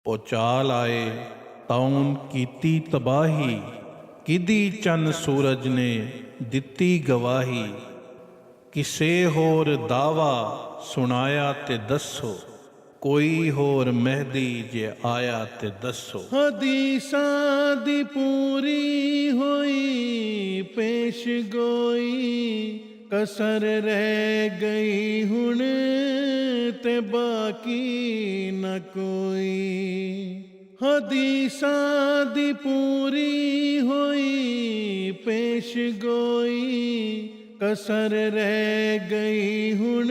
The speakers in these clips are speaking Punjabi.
ਉਚਾਲ ਆਏ ਤੌਣ ਕੀਤੀ ਤਬਾਹੀ, ਕਿਹਦੀ ਚੰਨ ਸੂਰਜ ਨੇ ਦਿੱਤੀ ਗਵਾਹੀ। ਕਿਸੇ ਹੋਰ ਦਾਵਾ ਸੁਣਾਇਆ ਤੇ ਦੱਸੋ, ਕੋਈ ਹੋਰ ਮਹਿਦੀ ਜੇ ਆਇਆ ਤੇ ਦੱਸੋ। ਹਦੀਸਾਂ ਦੀ ਪੂਰੀ ਹੋਈ ਪੇਸ਼ ਗੋਈ, ਕਸਰ ਰਹਿ ਗਈ ਹੁਣ ਤੇ ਬਾਕੀ ਨਾ ਕੋਈ। ਹਦੀਸਾਂ ਦੀ ਪੂਰੀ ਹੋਈ ਪੇਸ਼ ਗੋਈ, ਕਸਰ ਰਹਿ ਗਈ ਹੁਣ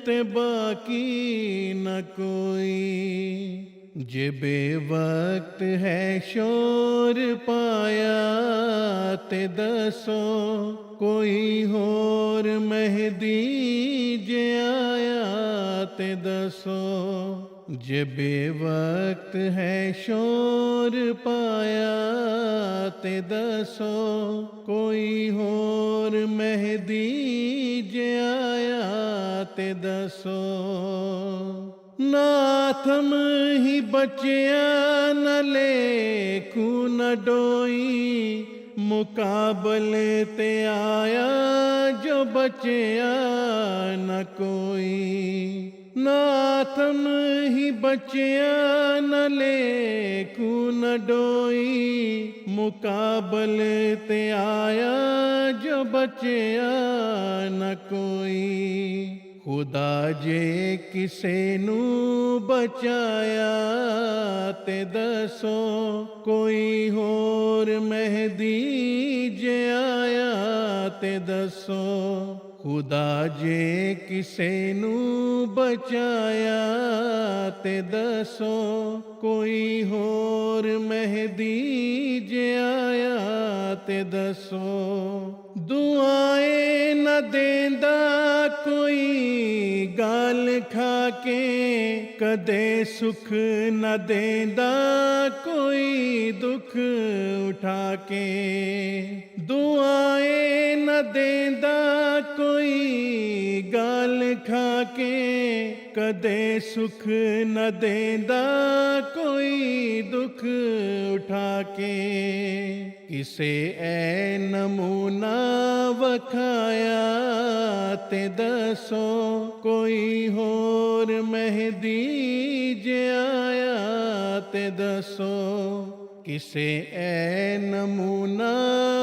ਤੇ ਬਾਕੀ ਨਾ ਕੋਈ। ਜੇ ਬੇਵਕਤ ਹੈ ਸ਼ੋਰ ਪਾਇਆ ਤੇ ਦੱਸੋ, ਕੋਈ ਹੋਰ ਮਹਿਦੀ ਜੇ ਆਇਆ ਤੇ ਦੱਸੋ। ਜੇ ਬੇਵਕਤ ਹੈ ਸ਼ੋਰ ਪਾਇਆ ਤੇ ਦੱਸੋ, ਕੋਈ ਹੋਰ ਮਹਿਦੀ ਜੇ ਆਇਆ ਤੇ ਦੱਸੋ। ਨਾਥਮ ਹੀ ਬਚਿਆ ਨਾ ਲੇਖੂ ਨਾ ਡੋਈ, ਮੁਕਾਬਲੇ ਤੇ ਆਇਆ ਜੋ ਬਚਿਆ ਨਾ ਕੋਈ। ਨਾਥਮ ਹੀ ਬਚਿਆ ਨਾ ਲੇਖੂ ਨਾ ਡੋਈ, ਮੁਕਾਬਲੇ ਤੇ ਆਇਆ ਜੋ ਬਚਿਆ ਨਾ ਕੋਈ। ਖੁਦਾ ਜੇ ਕਿਸੇ ਨੂੰ ਬਚਾਇਆ ਤੇ ਦੱਸੋ, ਕੋਈ ਹੋਰ ਮਹਿਦੀ ਜੇ ਆਇਆ ਤੇ ਦੱਸੋ। ਖੁਦਾ ਜੇ ਕਿਸੇ ਨੂੰ ਬਚਾਇਆ ਤੇ ਦੱਸੋ, ਕੋਈ ਹੋਰ ਮਹਿਦੀ ਜੇ ਆਇਆ ਤੇ ਦੱਸੋ। ਦੁਆਏ ਨਾ ਦੇਂਦਾ ਕੋਈ ਗਾਲ ਖਾ ਕੇ, ਕਦੇ ਸੁਖ ਨਾ ਦੇਂਦਾ ਕੋਈ ਦੁੱਖ ਉਠਾ ਕੇ। ਦੁਆਏ ਨਾ ਦੇਂਦਾ ਕੋਈ ਗਾਲ ਖਾ ਕੇ, ਕਦੇ ਸੁਖ ਨਾ ਦੇਂਦਾ ਕੋਈ ਦੁੱਖ ਉਠਾ ਕੇ। ਕਿਸੇ ਐ ਨਮੂਨਾ ਵਖਾਇਆ ਤੇ ਦੱਸੋ, ਕੋਈ ਹੋਰ ਮਹਿਦੀ ਜੇ ਆਇਆ ਤੇ ਦੱਸੋ। ਕਿਸੇ ਐ ਨਮੂਨਾ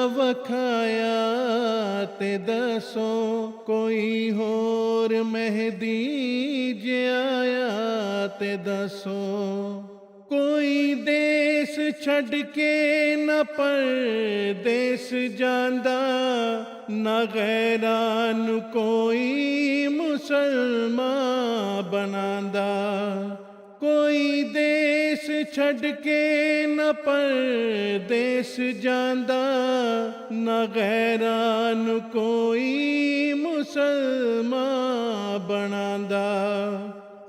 ਵਖਾਇਆ ਤੇ ਦੱਸੋ, ਕੋਈ ਹੋਰ ਮਹਿਦੀ ਜੇ ਆਇਆ ਤੇ ਦੱਸੋ। ਕੋਈ ਦੇਸ ਛੱਡ ਕੇ ਨਾ ਪਰਦੇਸ ਜਾਂਦਾ, ਨਾ ਗੈਰਾਂ ਨੂੰ ਕੋਈ ਮੁਸਲਮਾਨ ਬਣਾਂਦਾ। ਕੋਈ ਦੇਸ ਛੱਡ ਕੇ ਨਾ ਪਰਦੇਸ ਜਾਂਦਾ, ਨਾ ਗੈਰਾਂ ਨੂੰ ਕੋਈ ਮੁਸਲਮਾਨ ਬਣਾਂਦਾ।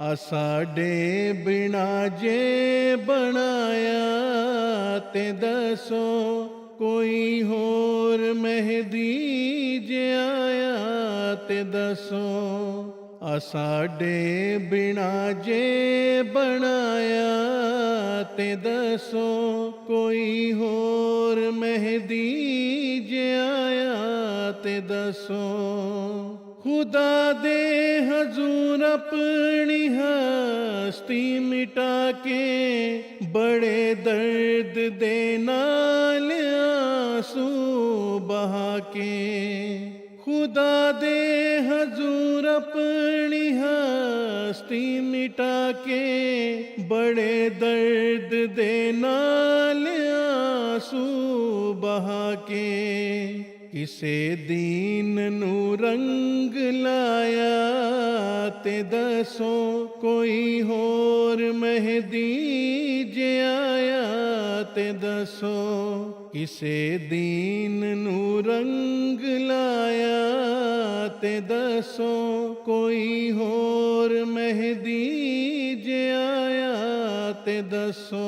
ਆ ਸਾਡੇ ਬਿਨਾ ਜੇ ਬਣਾਇਆ ਤੇ ਦੱਸੋ, ਕੋਈ ਹੋਰ ਮਹਿਦੀ ਜੇ ਆਇਆ ਤੇ ਦੱਸੋ। ਆ ਸਾਡੇ ਬਿਨਾ ਜੇ ਬਣਾਇਆ ਤੇ ਦੱਸੋ, ਕੋਈ ਹੋਰ ਮਹਿਦੀ ਜੇ ਆਇਆ ਤੇ ਦੱਸੋ। ਖੁਦਾ ਦੇ ਹਜ਼ੂਰ ਆਪਣੀ ਹਸਤੀ ਮਿਟਾ ਕੇ, ਬੜੇ ਦਰਦ ਦੇ ਨਾਲ ਆਂਸੂ ਬਹਾ ਕੇ। ਖੁਦਾ ਦੇ ਹਜ਼ੂਰ ਆਪਣੀ ਹਸਤੀ ਮਿਟਾ ਕੇ, ਬੜੇ ਦਰਦ ਦੇ ਨਾਲ ਆਂਸੂ ਬਹਾ ਕੇ। ਕਿਸੇ ਦੀਨ ਨੂੰ ਰੰਗ ਲਾਇਆ ਤੇ ਦੱਸੋ, ਕੋਈ ਹੋਰ ਮਹਿਦੀ ਜੇ ਆਇਆ ਤੇ ਦੱਸੋ। ਕਿਸੇ ਦੀਨ ਨੂੰ ਰੰਗ ਲਾਇਆ ਤੇ ਦੱਸੋ, ਕੋਈ ਹੋਰ ਮਹਿਦੀ ਜੇ ਆਇਆ ਤੇ ਦੱਸੋ।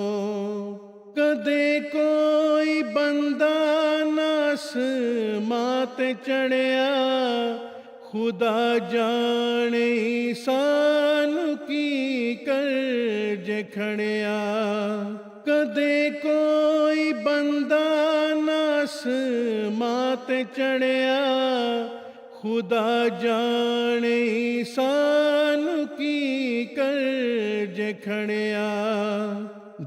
ਕਦੇ ਕੋਈ ਬੰਦਾ ਨਾ ਅਸਮਾਂ ਤੇ ਚੜਿਆ, ਖੁਦਾ ਜਾਣੇ ਸਾਨੂੰ ਕੀ ਕਰਜ ਖੜਿਆ। ਕਦੇ ਕੋਈ ਬੰਦਾ ਨਾਸ ਮਾਤ ਚੜਿਆ। ਖੁਦਾ ਜਾਣੇ ਸਾਨੂੰ ਕੀ ਕਰਜ ਖੜਿਆ।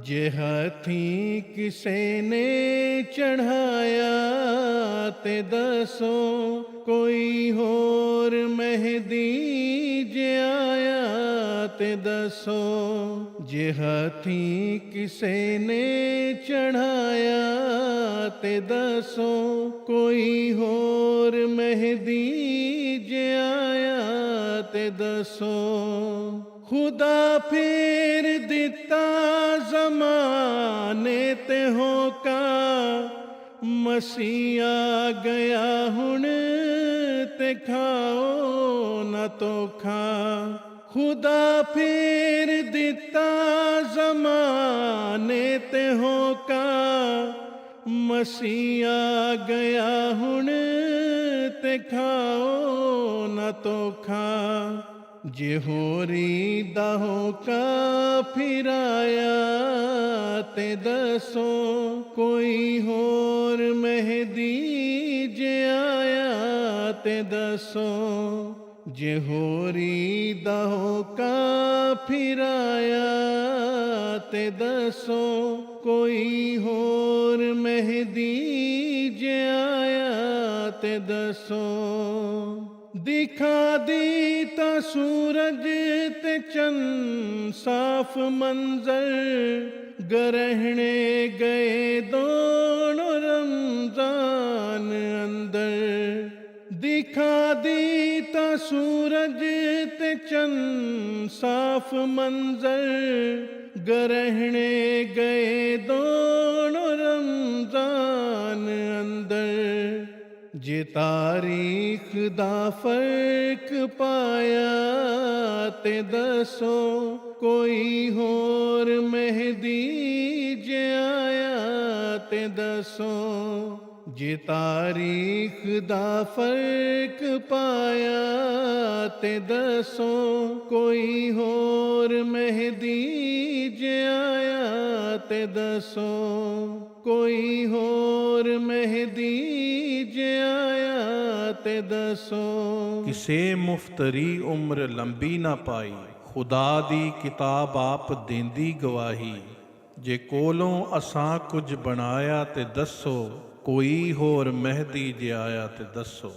ਜੇ ਹਾਥੀ ਕਿਸੇ ਨੇ ਚੜ੍ਹਾਇਆ ਤੇ ਦੱਸੋ ਕੋਈ ਹੋਰ ਮਹਿਦੀ ਜੇ ਆਇਆ ਤੇ ਦੱਸੋ। ਜੇ ਹਾਥੀ ਕਿਸੇ ਨੇ ਚੜ੍ਹਾਇਆ ਤੇ ਦੱਸੋ ਕੋਈ ਹੋਰ ਮਹਿਦੀ ਜੇ ਆਇਆ ਤੇ ਦੱਸੋ। ਖੁਦਾ ਫੇਰ ਦਿੱਤਾ ਜ਼ਮਾਨੇ ਤੇ ਹੋਕਾ। ਮਸੀਹ ਆ ਗਿਆ ਹੁਣ ਤੇ ਖਾਓ ਨਾ ਧੋਖਾ। ਖੁਦਾ ਫੇਰ ਦਿੱਤਾ ਜ਼ਮਾਨੇ ਤੇ ਹੋਕਾ। ਮਸੀਹ ਆ ਗਿਆ ਹੁਣ ਤੇ ਖਾਓ ਨਾ ਧੋਖਾ। ਜੇ ਹੋਰੀ ਦਾ ਹੋਕਾ ਫਿਰਾਇਆ ਤੇ ਦੱਸੋ ਕੋਈ ਹੋਰ ਮਹਿਦੀ ਜੇ ਆਇਆ ਤੇ ਦੱਸੋ। ਜੇ ਹੋਰੀ ਦਾ ਹੋਕਾ ਫਿਰਾਇਆ ਤੇ ਦੱਸੋ ਕੋਈ ਹੋਰ ਮਹਿਦੀ ਜੇ ਆਇਆ ਤੇ ਦੱਸੋ। ਦਿਖਾ ਦੀ ਤਾਂ ਸੂਰਜ ਤੇ ਚੰਨ ਸਾਫ ਮੰਜ਼ਰ। ਗਰਹਣੇ ਗਏ ਦੋਨੋਂ ਰਮਜ਼ਾਨ ਅੰਦਰ। ਦਿਖਾ ਦੀ ਤਾਂ ਸੂਰਜ ਤੇ ਚੰਨ ਸਾਫ ਮੰਜ਼ਰ। ਗਰਹਣੇ ਗਏ ਦੋਨੋਂ ਰਮਜ਼ਾਨ ਅੰਦਰ। ਜੇ ਤਾਰੀਖ ਦਾ ਫਰਕ ਪਾਇਆ ਤੇ ਦੱਸੋ ਕੋਈ ਹੋਰ ਮਹਿਦੀ ਜੇ ਆਇਆ ਤੇ ਦੱਸੋ। ਜੇ ਤਾਰੀਖ ਦਾ ਫਰਕ ਪਾਇਆ ਤੇ ਦੱਸੋ ਕੋਈ ਹੋਰ ਮਹਿਦੀ ਜੇ ਆਇਆ ਤੇ ਦੱਸੋ। ਕੋਈ ਹੋਰ ਮਹਿਦੀ ਜੇ ਆਇਆ ਤੇ ਦੱਸੋ। ਕਿਸੇ ਮੁਫਤਰੀ ਉਮਰ ਲੰਬੀ ਨਾ ਪਾਈ। ਖੁਦਾ ਦੀ ਕਿਤਾਬ ਆਪ ਦੇਂਦੀ ਗਵਾਹੀ। ਜੇ ਕੋਲੋਂ ਅਸਾਂ ਕੁਝ ਬਣਾਇਆ ਤੇ ਦੱਸੋ ਕੋਈ ਹੋਰ ਮਹਿਦੀ ਜੇ ਆਇਆ ਤੇ ਦੱਸੋ।